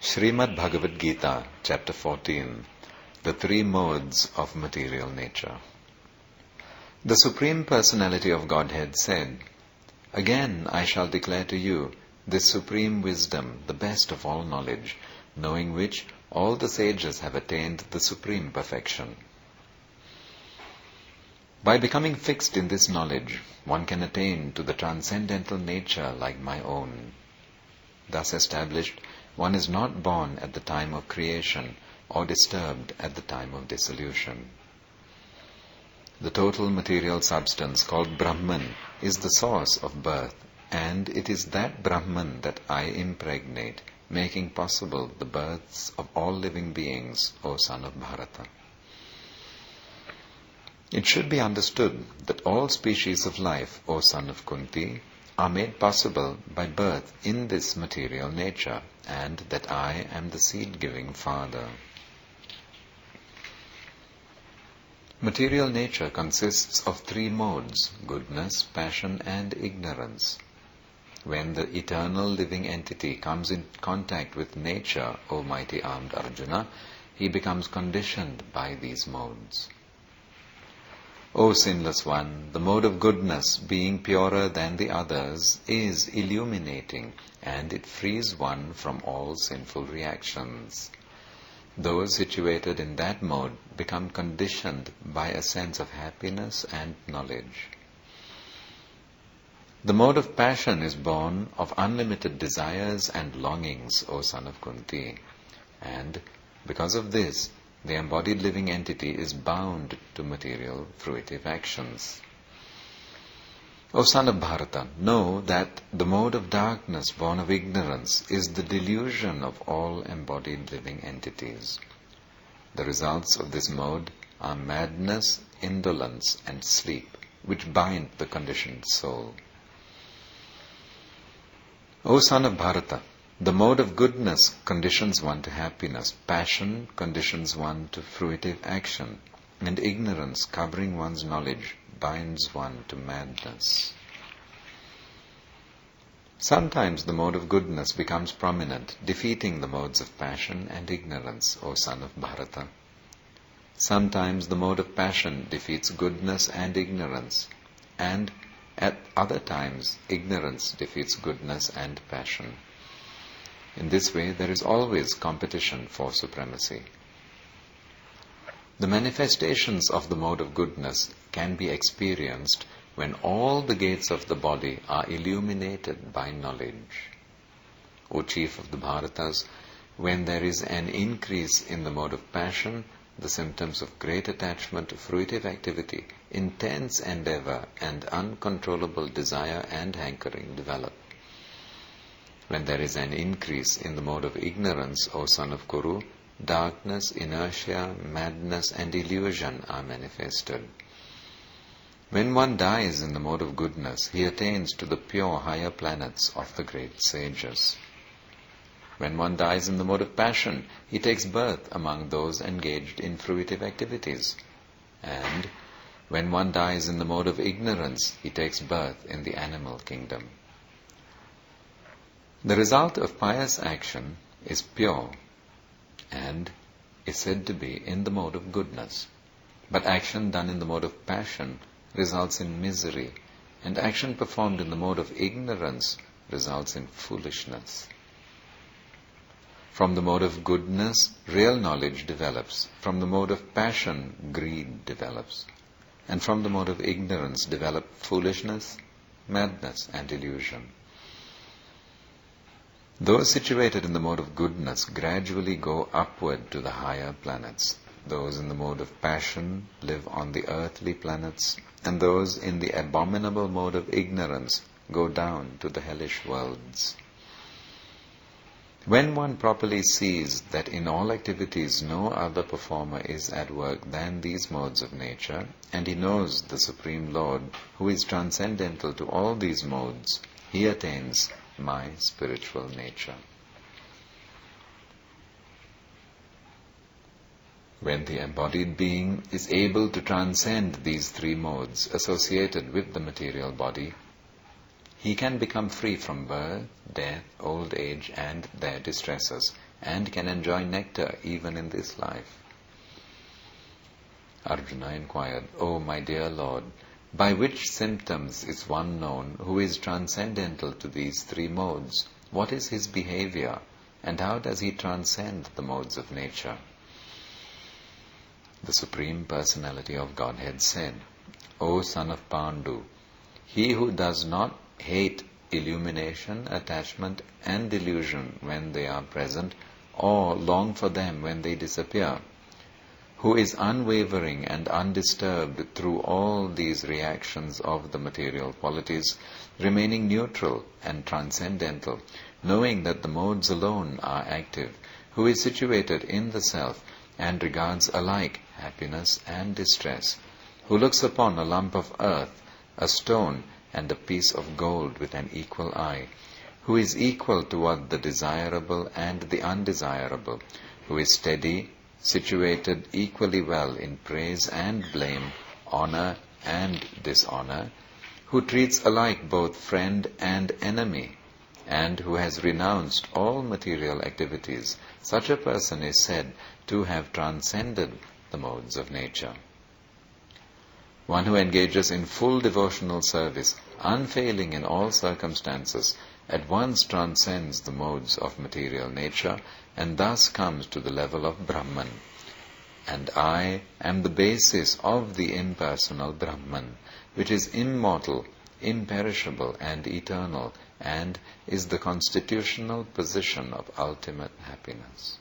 Srimad Bhagavad Gita, Chapter 14, The Three Modes of Material Nature. The Supreme Personality of Godhead said, "Again I shall declare to you this supreme wisdom, the best of all knowledge, knowing which all the sages have attained the supreme perfection. By becoming fixed in this knowledge, one can attain to the transcendental nature like my own. Thus established, one is not born at the time of creation or disturbed at the time of dissolution. The total material substance called Brahman is the source of birth, and it is that Brahman that I impregnate, making possible the births of all living beings, O son of Bharata. It should be understood that all species of life, O son of Kunti, are made possible by birth in this material nature, and that I am the seed-giving father. Material nature consists of three modes: goodness, passion, and ignorance. When the eternal living entity comes in contact with nature, O mighty armed Arjuna, he becomes conditioned by these modes. O sinless one, the mode of goodness, being purer than the others, is illuminating, and it frees one from all sinful reactions. Those situated in that mode become conditioned by a sense of happiness and knowledge. The mode of passion is born of unlimited desires and longings, O son of Kunti, and because of this, the embodied living entity is bound to material fruitive actions. O son of Bharata, know that the mode of darkness born of ignorance is the delusion of all embodied living entities. The results of this mode are madness, indolence, and sleep, which bind the conditioned soul. O son of Bharata, the mode of goodness conditions one to happiness, passion conditions one to fruitive action, and ignorance, covering one's knowledge, binds one to madness. Sometimes the mode of goodness becomes prominent, defeating the modes of passion and ignorance, O son of Bharata. Sometimes the mode of passion defeats goodness and ignorance, and at other times ignorance defeats goodness and passion. In this way, there is always competition for supremacy. The manifestations of the mode of goodness can be experienced when all the gates of the body are illuminated by knowledge. O chief of the Bharatas, when there is an increase in the mode of passion, the symptoms of great attachment to fruitive activity, intense endeavor, and uncontrollable desire and hankering develop. When there is an increase in the mode of ignorance, O son of Kuru, darkness, inertia, madness, and illusion are manifested. When one dies in the mode of goodness, he attains to the pure higher planets of the great sages. When one dies in the mode of passion, he takes birth among those engaged in fruitive activities. And when one dies in the mode of ignorance, he takes birth in the animal kingdom. The result of pious action is pure and is said to be in the mode of goodness. But action done in the mode of passion results in misery, and action performed in the mode of ignorance results in foolishness. From the mode of goodness, real knowledge develops. From the mode of passion, greed develops. And from the mode of ignorance develop foolishness, madness, and illusion. Those situated in the mode of goodness gradually go upward to the higher planets. Those in the mode of passion live on the earthly planets, and those in the abominable mode of ignorance go down to the hellish worlds. When one properly sees that in all activities no other performer is at work than these modes of nature, and he knows the Supreme Lord, who is transcendental to all these modes, he attains my spiritual nature. When the embodied being is able to transcend these three modes associated with the material body, he can become free from birth, death, old age, and their distresses, and can enjoy nectar even in this life. Arjuna inquired, O my dear Lord, by which symptoms is one known who is transcendental to these three modes? What is his behavior, and how does he transcend the modes of nature? The Supreme Personality of Godhead said, O son of Pandu, he who does not hate illumination, attachment and delusion when they are present, or long for them when they disappear, who is unwavering and undisturbed through all these reactions of the material qualities, remaining neutral and transcendental, knowing that the modes alone are active, who is situated in the self and regards alike happiness and distress, who looks upon a lump of earth, a stone, and a piece of gold with an equal eye, who is equal toward the desirable and the undesirable, who is steady, situated equally well in praise and blame, honor and dishonor, who treats alike both friend and enemy, and who has renounced all material activities, such a person is said to have transcended the modes of nature. One who engages in full devotional service, unfailing in all circumstances, at once transcends the modes of material nature and thus comes to the level of Brahman. And I am the basis of the impersonal Brahman, which is immortal, imperishable and eternal, and is the constitutional position of ultimate happiness.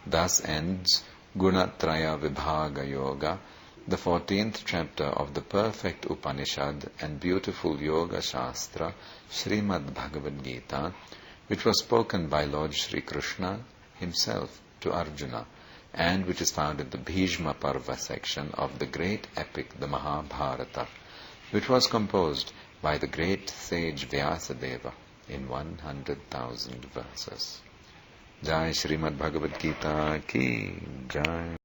Thus ends Gunatraya Vibhaga Yoga, the 14th chapter of the perfect Upanishad and beautiful Yoga Shastra, Srimad Bhagavad Gita, which was spoken by Lord Sri Krishna himself to Arjuna, and which is found in the Bhishma Parva section of the great epic, the Mahabharata, which was composed by the great sage Vyasadeva in 100,000 verses. Jai Srimad Bhagavad Gita ki Jai.